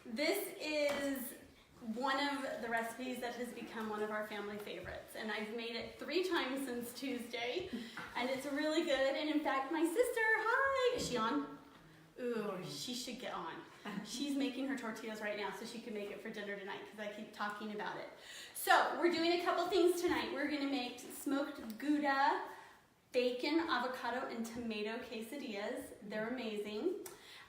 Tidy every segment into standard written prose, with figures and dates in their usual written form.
This is one of the recipes that has become one of our family favorites, and I've made it 3 times since Tuesday, and it's really good. And in fact, my sister, hi, is she on? Ooh, she should get on. She's making her tortillas right now so she can make it for dinner tonight because I keep talking about it. So we're doing a couple things tonight. We're gonna make smoked Gouda, bacon, avocado, and tomato quesadillas. They're amazing.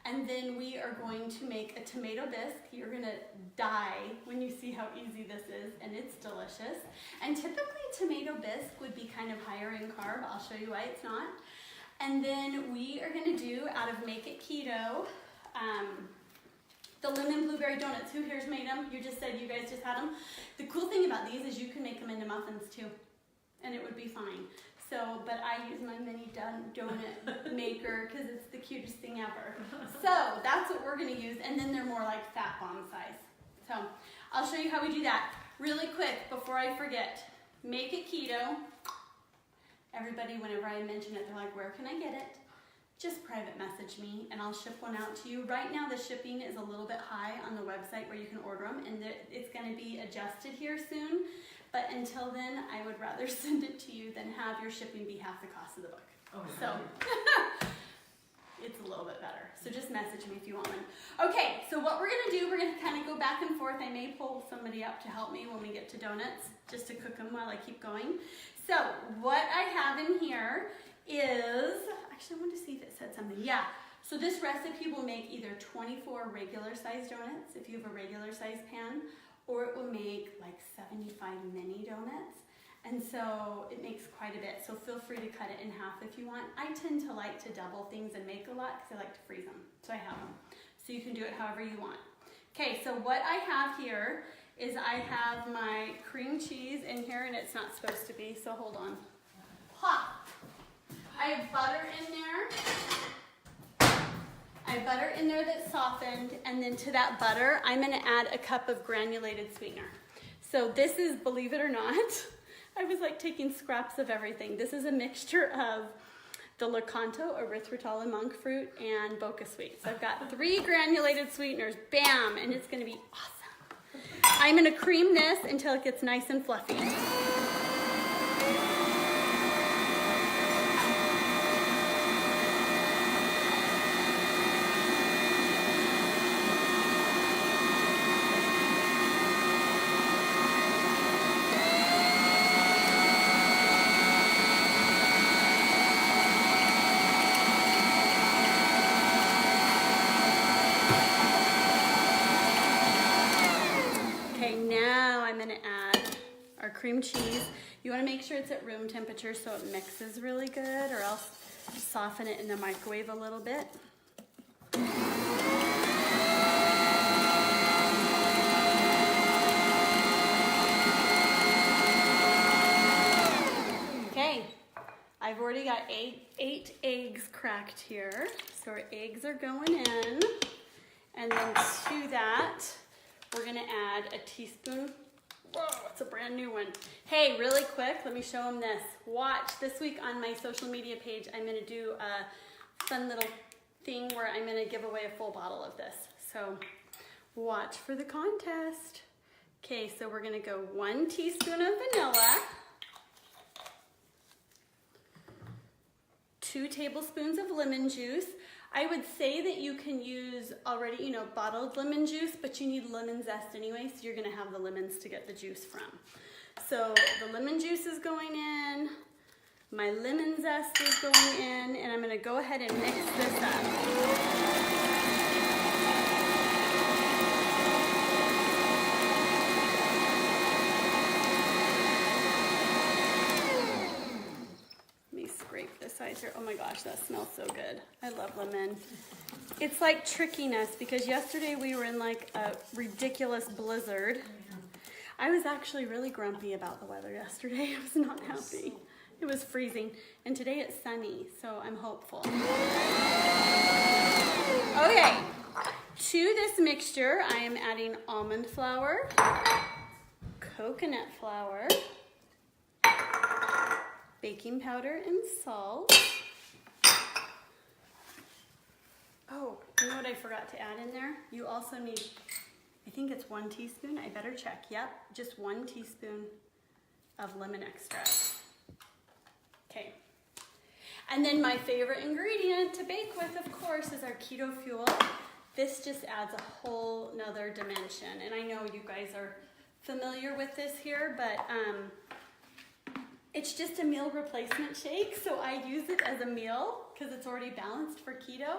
And then we are going to make a tomato bisque. You're gonna die when you see how easy this is, and it's delicious. And typically tomato bisque would be kind of higher in carb. I'll show you why it's not. And then we are gonna do, out of Make It Keto, the lemon blueberry donuts. Who here's made them? You just said you guys just had them. The cool thing about these is you can make them into muffins too, and it would be fine. So, but I use my mini donut maker because it's the cutest thing ever. So that's what we're gonna use, and then they're more like fat bomb size. So I'll show you how we do that really quick before I forget. Make It Keto. Everybody, whenever I mention it, they're like, where can I get it? Just private message me and I'll ship one out to you. Right now the shipping is a little bit high on the website where you can order them, and it's gonna be adjusted here soon. But until then, I would rather send it to you than have your shipping be half the cost of the book. Oh, so it's a little bit better. So just message me if you want one. Okay, so what we're gonna do, we're gonna kind of go back and forth. I may pull somebody up to help me when we get to donuts, just to cook them while I keep going. So what I have in here is, actually I want to see if it said something. Yeah, so this recipe will make either 24 regular size donuts if you have a regular size pan, or it will make like 75 mini donuts. And so it makes quite a bit. So feel free to cut it in half if you want. I tend to like to double things and make a lot because I like to freeze them. So I have them. So you can do it however you want. Okay, so what I have here is I have my cream cheese in here, and it's not supposed to be, so hold on. Ha! I have butter in there. I have butter in there that's softened, and then to that butter, I'm gonna add a cup of granulated sweetener. So this is, believe it or not, I was like taking scraps of everything. This is a mixture of the Lakanto, erythritol and monk fruit, and Boca Sweet. So I've got 3 granulated sweeteners, bam, and it's gonna be awesome. I'm gonna cream this until it gets nice and fluffy. Cream cheese. You want to make sure it's at room temperature so it mixes really good, or else soften it in the microwave a little bit. Okay, I've already got 8 eggs cracked here. So our eggs are going in, and then to that we're going to add a teaspoon. Whoa, it's a brand new one. Hey, really quick, let me show them this. Watch, this week on my social media page, I'm gonna do a fun little thing where I'm gonna give away a full bottle of this. So watch for the contest. Okay, so we're gonna go 1 teaspoon of vanilla, 2 tablespoons of lemon juice. I would say that you can use already, bottled lemon juice, but you need lemon zest anyway, so you're gonna have the lemons to get the juice from. So the lemon juice is going in, my lemon zest is going in, and I'm gonna go ahead and mix this up. Sides here. Oh my gosh, that smells so good. I love lemon. It's like tricking us because yesterday we were in like a ridiculous blizzard. I was actually really grumpy about the weather yesterday. I was not happy. It was freezing, and today it's sunny, so I'm hopeful. Okay, to this mixture I am adding almond flour, coconut flour, baking powder and salt, Oh, you know what I forgot to add in there? You also need, I think it's 1 teaspoon. I better check. Yep, just 1 teaspoon of lemon extract. Okay. And then my favorite ingredient to bake with, of course, is our keto fuel. This just adds a whole nother dimension. And I know you guys are familiar with this here, but it's just a meal replacement shake. So I use it as a meal because it's already balanced for keto,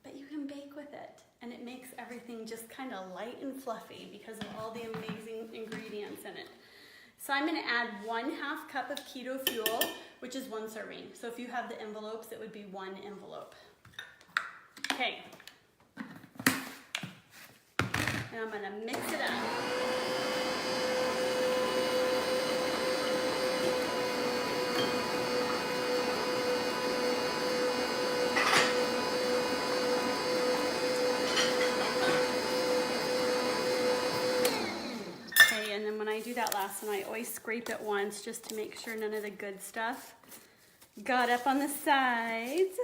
but you can bake with it. And it makes everything just kind of light and fluffy because of all the amazing ingredients in it. So I'm gonna add 1/2 cup of keto fuel, which is 1 serving. So if you have the envelopes, it would be 1 envelope. Okay. Now I'm gonna mix it up. And then when I do that last one, I always scrape it once just to make sure none of the good stuff got up on the sides.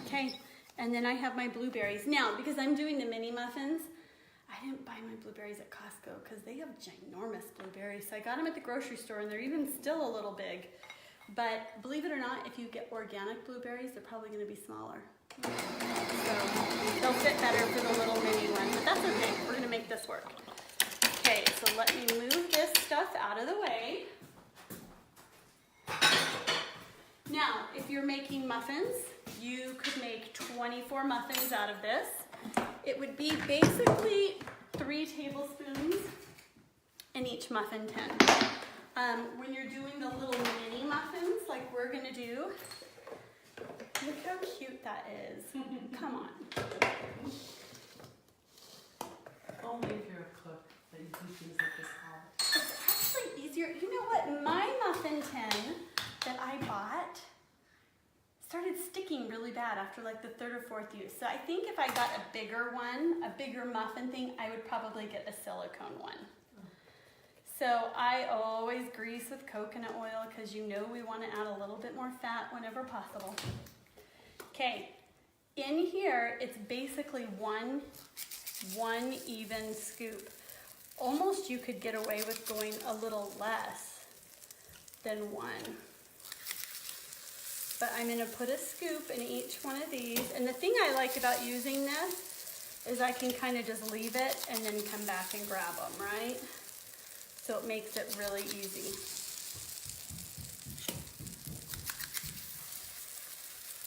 Okay, and then I have my blueberries. Now, because I'm doing the mini muffins, I didn't buy my blueberries at Costco because they have ginormous blueberries. So I got them at the grocery store and they're even still a little big. But believe it or not, if you get organic blueberries, they're probably gonna be smaller. So they'll fit better for the little mini one, but that's okay. We're gonna make this work. Okay, so let me move this stuff out of the way. Now, if you're making muffins, you could make 24 muffins out of this. It would be basically 3 tablespoons in each muffin tin. When you're doing the little mini muffins like we're gonna do, look how cute that is. Come on. Only if you're a cook that you do things like this hard. It's actually easier. You know what? My muffin tin that I bought started sticking really bad after like the 3rd or 4th use. So I think if I got a bigger one, a bigger muffin thing, I would probably get a silicone one. So I always grease with coconut oil because you know we want to add a little bit more fat whenever possible. Okay, in here, it's basically one even scoop. Almost you could get away with going a little less than 1. But I'm gonna put a scoop in each one of these. And the thing I like about using this is I can kind of just leave it and then come back and grab them, right? So it makes it really easy.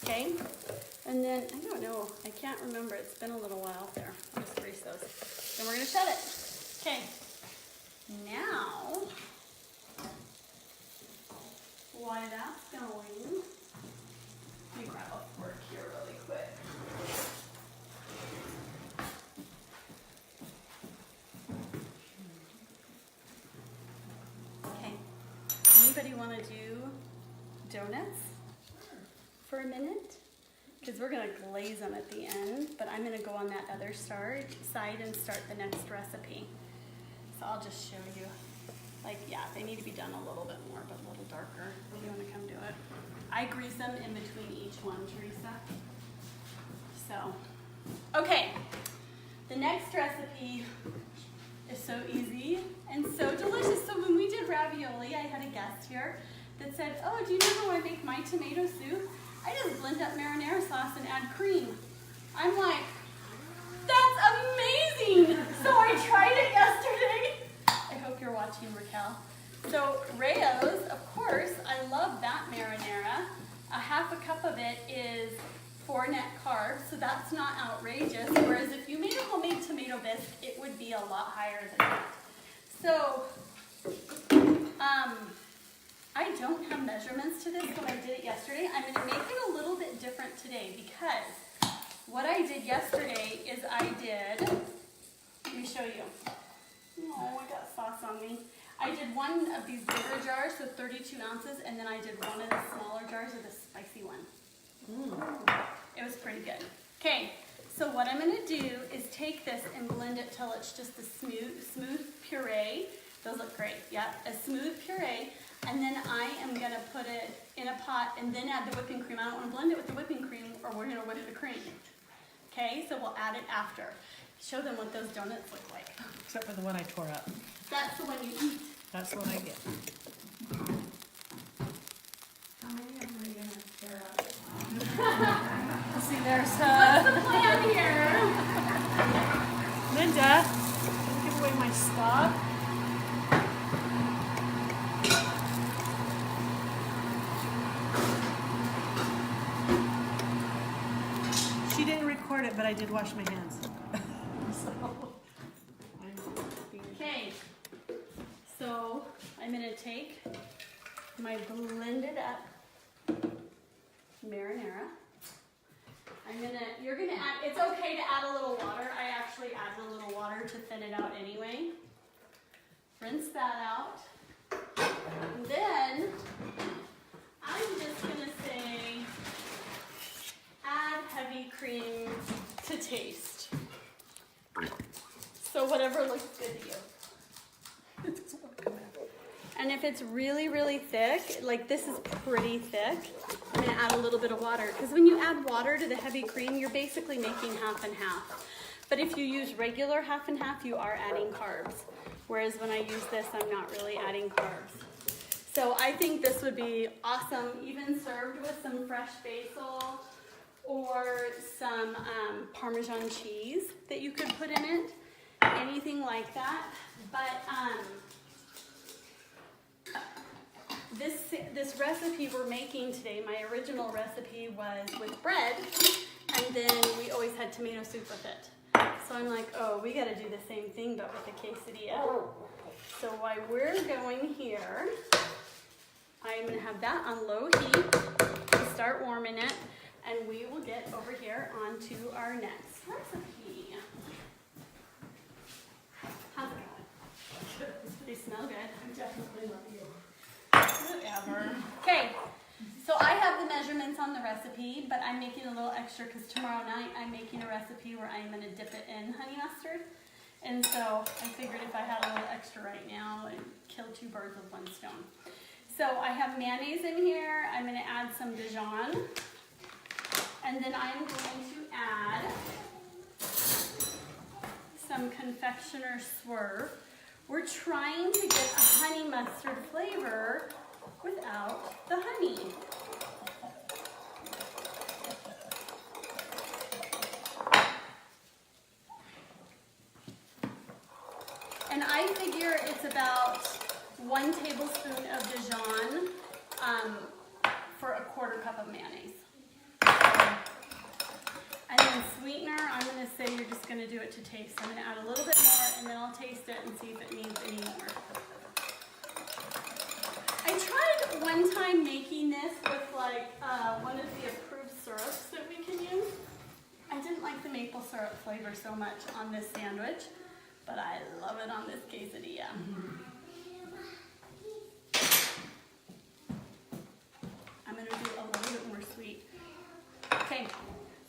Okay, and then, I don't know, I can't remember, it's been a little while there. I'll just grease those. Then we're gonna shut it. Okay, now, while that's going, let me grab a fork here really quick. Okay, anybody wanna do donuts for a minute? Because we're gonna glaze them at the end, but I'm gonna go on that other side and start the next recipe. So I'll just show you. Like, yeah, they need to be done a little bit more, but a little darker. If you wanna come do it. I grease them in between each one, Teresa. So, okay. The next recipe is so easy and so delicious. So when we did ravioli, I had a guest here that said, oh, do you know how I make my tomato soup? I just blend up marinara sauce and add cream. I'm like, that's amazing! So I tried it yesterday. I hope you're watching, Raquel. So Rayo's, of course, I love that marinara. A 1/2 cup of it is 4 net carbs, so that's not outrageous. Whereas if you made a homemade tomato bisque, it would be a lot higher than that. So, I don't have measurements to this, but I did it yesterday. I'm gonna make it a little bit different today because what I did yesterday is let me show you. Oh, I got sauce on me. I did one of these bigger jars, so 32 ounces, and then I did one of the smaller jars of the spicy one. It was pretty good. Okay, so what I'm gonna do is take this and blend it till it's just a smooth puree. Those look great, yeah, a smooth puree. And then I am gonna put it in a pot and then add the whipping cream. I don't wanna blend it with the whipping cream or we're gonna whip the cream. Okay, so we'll add it after. Show them what those donuts look like. Except for the one I tore up. That's the one you eat. That's the one I get. How many of them are you gonna stir up? See, there's What's the plan here? Linda. Don't give away my stuff. She didn't record it, but I did wash my hands. So, I'm being Okay, so I'm gonna take my blended up marinara. You're gonna add, it's okay to add a little water. I actually add a little water to thin it out anyway. Rinse that out. And then I'm just gonna say, add heavy cream to taste. So whatever looks good to you. And if it's really, really thick, like this is pretty thick, I'm gonna add a little bit of water. Because when you add water to the heavy cream, you're basically making half and half. But if you use regular half and half, you are adding carbs. Whereas when I use this, I'm not really adding carbs. So I think this would be awesome, even served with some fresh basil or some Parmesan cheese that you could put in it. Anything like that. But this recipe we're making today, my original recipe was with bread, and then we always had tomato soup with it. So I'm like, oh, we gotta do the same thing but with a quesadilla. So while we're going here, I'm gonna have that on low heat and start warming it, and we will get over here onto our next recipe. How's it going? They smell good. I definitely love you. Whatever. Okay, so I have the measurements on the recipe, but I'm making a little extra because tomorrow night I'm making a recipe where I'm going to dip it in honey mustard. And so I figured if I had a little extra right now, I'd kill two birds with one stone. So I have mayonnaise in here. I'm going to add some Dijon. And then I'm going to add some confectioner swerve. We're trying to get a honey mustard flavor without the honey. And I figure it's about 1 tablespoon of Dijon for a 1/4 cup of mayonnaise. And then sweetener, I'm going to say you're just going to do it to taste. I'm going to add a little bit more, and then I'll taste it and see if it needs any more. I tried one time making this with like one of the approved syrups that we can use. I didn't like the maple syrup flavor so much on this sandwich, but I love it on this quesadilla. I'm going to do a little bit more sweet. Okay.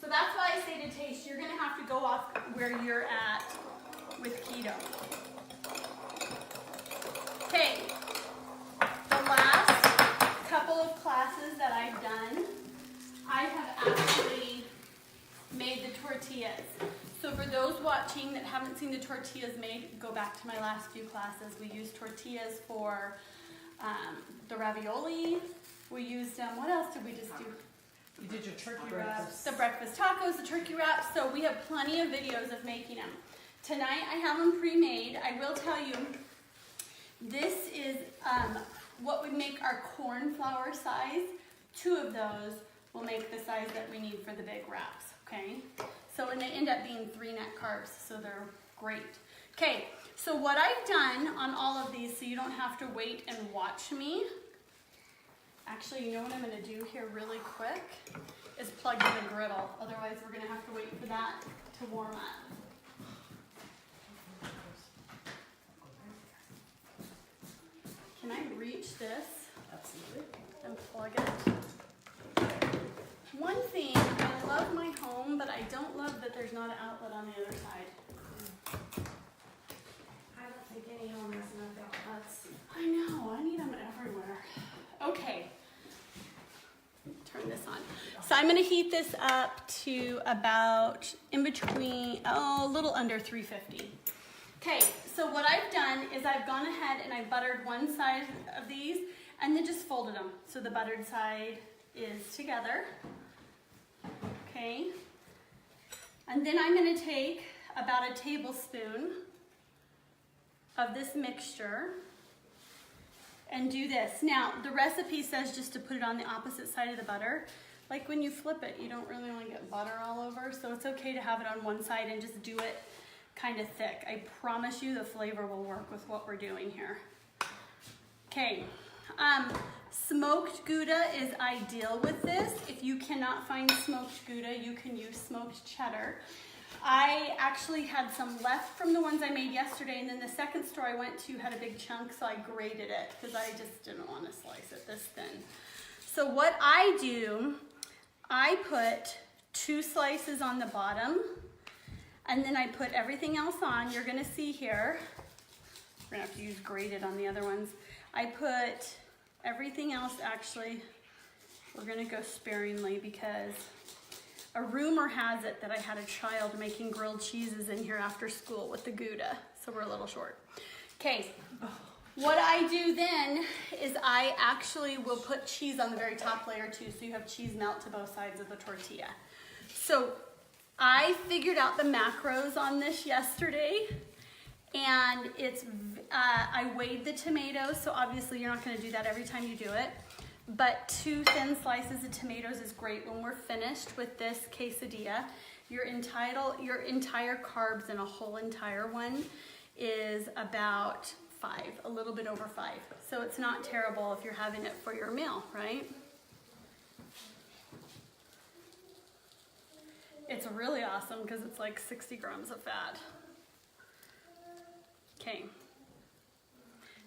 So that's why I say to taste, you're going to have to go off where you're at with keto. Okay, the last couple of classes that I've done, I have actually made the tortillas. So for those watching that haven't seen the tortillas made, go back to my last few classes. We used tortillas for the ravioli. We used, what else did we just do? You did your turkey wraps. The breakfast tacos, the turkey wraps. So we have plenty of videos of making them. Tonight I have them pre-made. I will tell you, this is what would make our corn flour size. 2 of those will make the size that we need for the big wraps, okay? So, and they end up being 3 net carbs, so they're great. Okay, so what I've done on all of these, so you don't have to wait and watch me. Actually, you know what I'm going to do here really quick is plug in the griddle. Otherwise, we're going to have to wait for that to warm up. Can I reach this? Absolutely. And plug it? One thing, I love my home, but I don't love that there's not an outlet on the other side. I don't think stick any on this and I've got nuts. I know, I need them everywhere. Okay. Turn this on. So I'm gonna heat this up to about in between, a little under 350. Okay, so what I've done is I've gone ahead and I buttered one side of these and then just folded them. So the buttered side is together. Okay. And then I'm gonna take about a tablespoon of this mixture and do this. Now, the recipe says just to put it on the opposite side of the butter. Like when you flip it, you don't really want to get butter all over, so it's okay to have it on one side and just do it kind of thick. I promise you the flavor will work with what we're doing here. Okay, smoked Gouda is ideal with this. If you cannot find smoked Gouda, you can use smoked cheddar. I actually had some left from the ones I made yesterday, and then the second store I went to had a big chunk, so I grated it because I just didn't want to slice it this thin. So what I do, I put 2 slices on the bottom, and then I put everything else on. You're gonna see here, we're gonna have to use grated on the other ones. I put everything else, actually, we're gonna go sparingly because a rumor has it that I had a child making grilled cheeses in here after school with the Gouda, so we're a little short. Okay, what I do then is I actually will put cheese on the very top layer too, so you have cheese melt to both sides of the tortilla. So I figured out the macros on this yesterday, and it's, I weighed the tomatoes, so obviously you're not gonna do that every time you do it. But 2 thin slices of tomatoes is great. When we're finished with this quesadilla, your entire carbs in a whole entire one is about 5, a little bit over 5. So it's not terrible if you're having it for your meal, right? It's really awesome because it's like 60 grams of fat. Okay.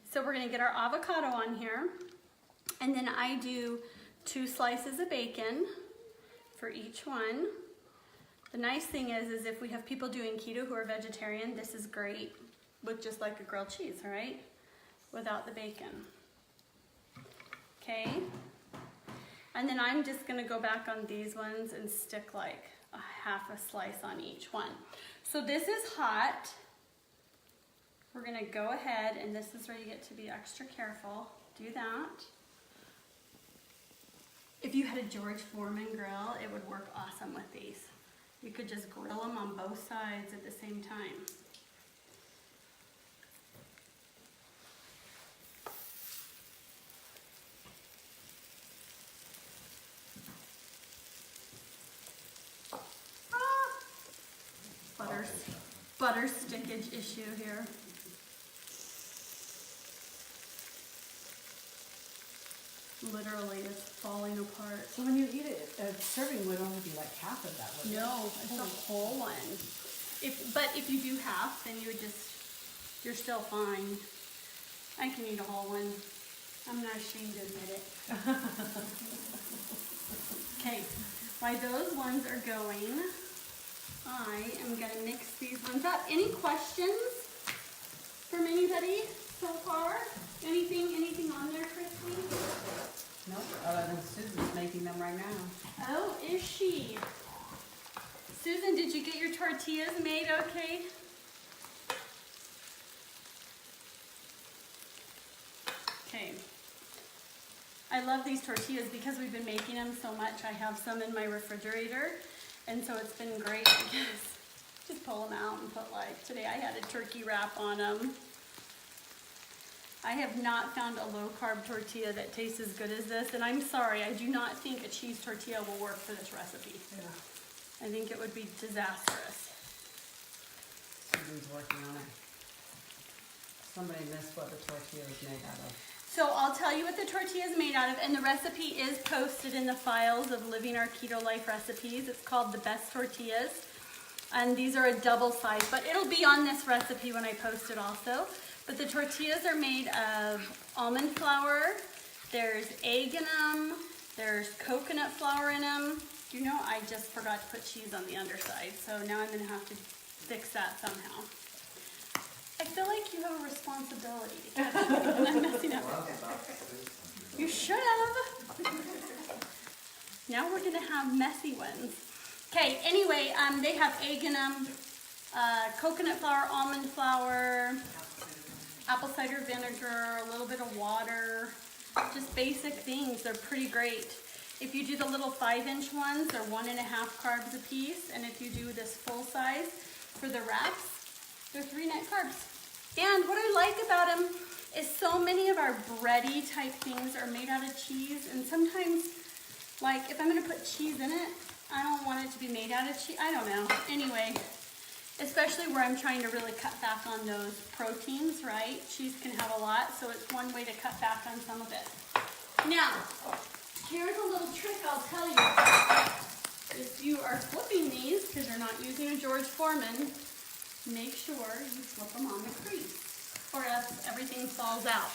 So we're gonna get our avocado on here. And then I do 2 slices of bacon for each one. The nice thing is if we have people doing keto who are vegetarian, this is great with just like a grilled cheese, all right? Without the bacon. Okay. And then I'm just gonna go back on these ones and stick like a half a slice on each one. So this is hot. We're gonna go ahead, and this is where you get to be extra careful. Do that. If you had a George Foreman grill, it would work awesome with these. You could just grill them on both sides at the same time. Butter stickage issue here. Literally, it's falling apart. So when you eat it, a serving would only be like half of that, wouldn't it? No, it's a whole one. But if you do half, then you're still fine. I can eat a whole one. I'm not ashamed to admit it. Okay, while those ones are going, I am gonna mix these ones up. Any questions from anybody so far? Anything on there, Christy? Nope, other than Susan's making them right now. Oh, is she? Susan, did you get your tortillas made okay? Okay. I love these tortillas because we've been making them so much. I have some in my refrigerator, and so it's been great because just pull them out and put like, today I had a turkey wrap on them. I have not found a low-carb tortilla that tastes as good as this, and I'm sorry, I do not think a cheese tortilla will work for this recipe. Yeah. I think it would be disastrous. Susan's working on it. Somebody missed what the tortilla was made out of. So I'll tell you what the tortilla is made out of, and the recipe is posted in the files of Living Our Keto Life recipes. It's called The Best Tortillas, and these are a double size, but it'll be on this recipe when I post it also. But the tortillas are made of almond flour, there's egg in them, there's coconut flour in them. You know, I just forgot to put cheese on the underside, so now I'm gonna have to fix that somehow. I feel like you have a responsibility to catch me when I'm messing up. You should have. Now we're gonna have messy ones. Okay, anyway, they have egg in them, coconut flour, almond flour, apple cider vinegar, a little bit of water, just basic things. They're pretty great. If you do the little 5-inch ones, they're 1.5 carbs a piece, and if you do this full size for the wraps, they're 3 net carbs. And what I like about them is so many of our bready type things are made out of cheese, and sometimes, like if I'm gonna put cheese in it, I don't want it to be made out of cheese. I don't know. Anyway, especially where I'm trying to really cut back on those proteins, right? Cheese can have a lot, so it's one way to cut back on some of it. Now, here's a little trick I'll tell you. If you are flipping these, because you're not using a George Foreman, make sure you flip them on the crease, or else everything falls out.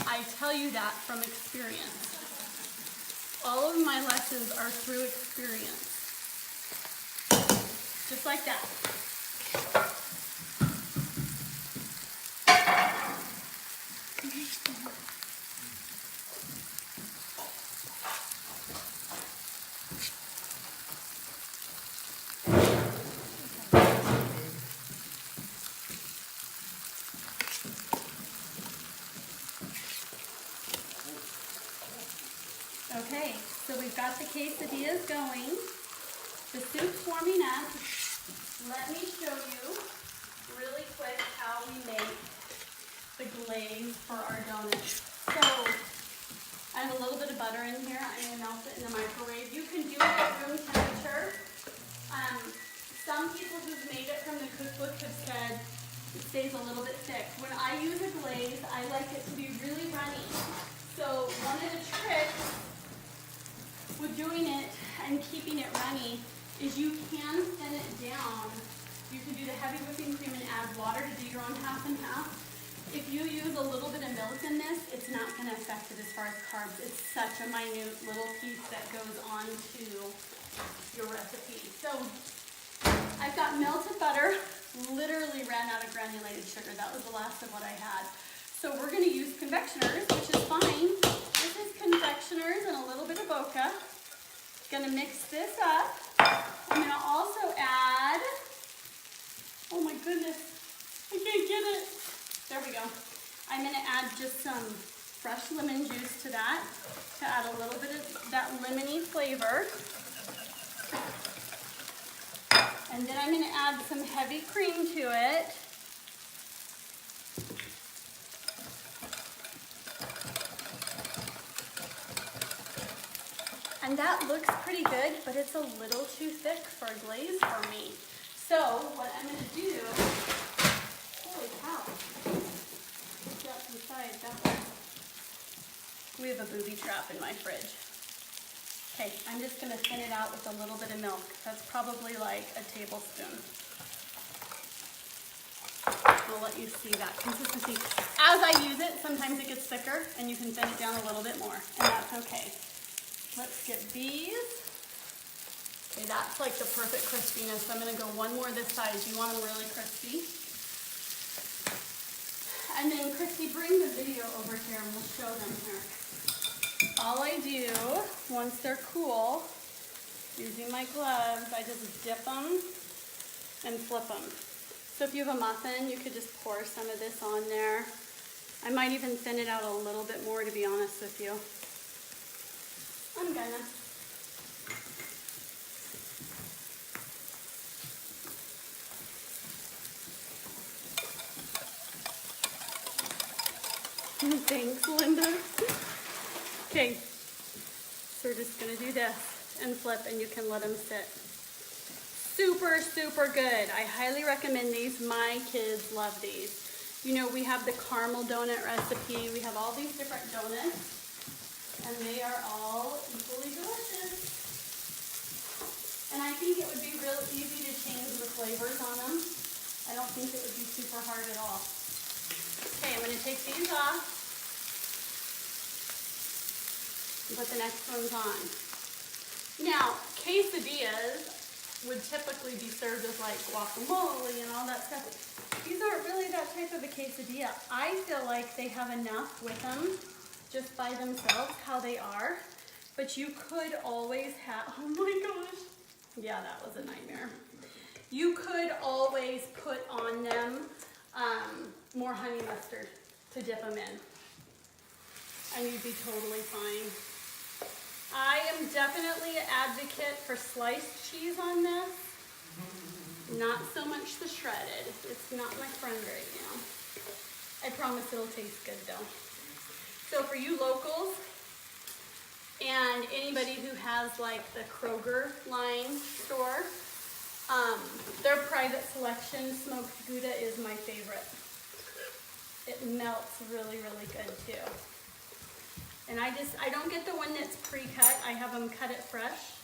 I tell you that from experience. All of my lessons are through experience. Just like that. Okay, so we've got the quesadillas going. The soup's warming up. Let me show you really quick how we make the glaze for our donuts. So I have a little bit of butter in here. I'm going to melt it in the microwave. You can do it at room temperature. Some people who've made it from the cookbook have said it stays a little bit thick. When I use a glaze, I like it to be really runny. So one of the tricks with doing it and keeping it runny is you can thin it down. You can do the heavy whipping cream and add water to do your own half and half. If you use a little bit of milk in this, it's not going to affect it as far as carbs. It's such a minute little piece that goes onto your recipe. So I've got melted butter, literally ran out of granulated sugar. That was the last of what I had. So we're going to use confectioners, which is fine. This is confectioners and a little bit of Boca. Gonna mix this up. I'm gonna also add, oh my goodness, I can't get it. There we go. I'm gonna add just some fresh lemon juice to that to add a little bit of that lemony flavor. And then I'm gonna add some heavy cream to it. And that looks pretty good, but it's a little too thick for a glaze for me. So what I'm going to do, holy cow, what's that inside that one? We have a booby trap in my fridge. Okay, I'm just going to thin it out with a little bit of milk. That's probably like a tablespoon. I'll let you see that consistency. As I use it, sometimes it gets thicker, and you can thin it down a little bit more, and that's okay. Let's get these. Okay, that's like the perfect crispiness. So I'm going to go one more this size. You want them really crispy. And then Christy, bring the video over here and we'll show them here. All I do, once they're cool, using my gloves, I just dip them and flip them. So if you have a muffin, you could just pour some of this on there. I might even thin it out a little bit more, to be honest with you. I'm gonna. Thanks, Linda. Okay, so we're just gonna do this and flip, and you can let them sit. Super, super good. I highly recommend these. My kids love these. You know, we have the caramel donut recipe. We have all these different donuts. And they are all equally delicious. And I think it would be real easy to change the flavors on them. I don't think it would be super hard at all. Okay, I'm going to take these off and put the next ones on. Now, quesadillas, would typically be served as like guacamole and all that stuff. These aren't really that type of a quesadilla. I feel like they have enough with them just by themselves, how they are. But you could always have, oh my gosh. Yeah, that was a nightmare. You could always put on them more honey mustard to dip them in. And you'd be totally fine. I am definitely an advocate for sliced cheese on this. Not so much the shredded. It's not my friend right now. I promise it'll taste good though. So for you locals and anybody who has like the Kroger line store, their private selection smoked Gouda is my favorite. It melts really, really good too. And I don't get the one that's pre-cut. I have them cut it fresh.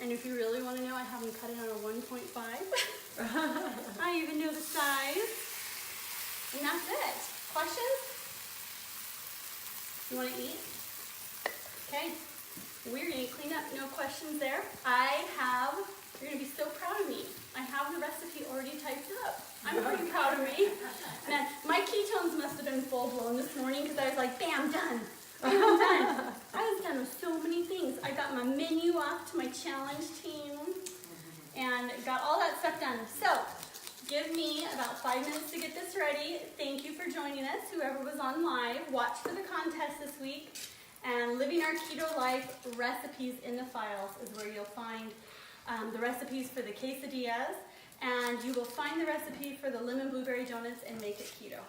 And if you really want to know, I have them cut it on a 1.5. I even know the size. And that's it. Questions? You want to eat? Okay. We're going to clean up. No questions there. You're going to be so proud of me. I have the recipe already typed up. I'm pretty proud of me. And my ketones must have been full blown this morning because I was like, bam, done. Bam, done. I was done with so many things. I got my menu off to my challenge team and got all that stuff done. So, give me about 5 minutes to get this ready. Thank you for joining us, whoever was on live. Watch for the contest this week. And Living Our Keto Life recipes in the files is where you'll find the recipes for the quesadillas. And you will find the recipe for the lemon blueberry donuts and make it keto.